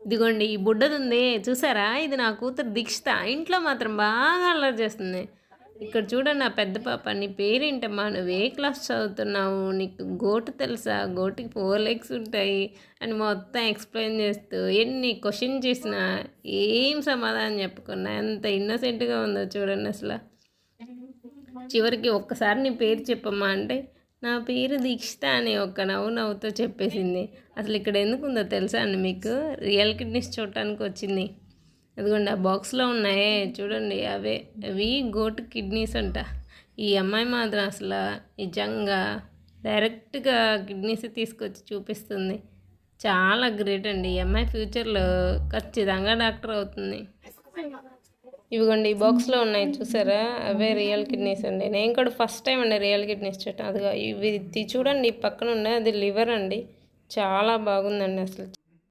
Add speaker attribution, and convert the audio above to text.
Speaker 1: ఇదిగోండి ఈ బుడ్డదుంది చూసారా? ఇది నా కూతురు దీక్షిత. ఇంట్లో మాత్రం బాగా అల్లరి చేస్తుంది. ఇక్కడ చూడండి నా పెద్ద పాప, నీ పేరేంటమ్మా? నువ్వు ఏ క్లాస్ చదువుతున్నావు? నీకు గోటు తెలుసా? గోటుకి 4 లెగ్స్ ఉంటాయి అని మొత్తం ఎక్స్ప్లెయిన్ చేస్తూ ఎన్ని క్వశ్చన్ చేసినా ఏం సమాధానం చెప్పకుండా ఎంత ఇన్నోసెంట్గా ఉందో చూడండి అసలు. చివరికి ఒక్కసారి నీ పేరు చెప్పమ్మా అంటే నా పేరు దీక్షిత అని ఒక్క నవ్వుతో చెప్పేసింది. అసలు ఇక్కడ ఎందుకు ఉందో తెలుసా అండి మీకు? రియల్ కిడ్నీస్ చూడటానికి వచ్చింది. అదిగోండి ఆ బాక్స్లో ఉన్నాయే చూడండి, అవి గోటు కిడ్నీస్ అంట. ఈ అమ్మాయి మాత్రం అసలు నిజంగా డైరెక్ట్గా కిడ్నీస్ తీసుకొచ్చి చూపిస్తుంది. చాలా గ్రేట్ అండి. ఈ అమ్మాయి ఫ్యూచర్లో ఖచ్చితంగా డాక్టర్ అవుతుంది. ఇవిగోండి ఈ బాక్స్లో ఉన్నాయి చూసారా? అవే రియల్ కిడ్నీస్ అండి. నేను కూడా ఫస్ట్ టైం అండి రియల్ కిడ్నీస్ చూడటం. అదిగో ఇవి చూడండి, ఈ పక్కన ఉన్నాయి అది లివర్ అండి. చాలా బాగుందండి అసలు.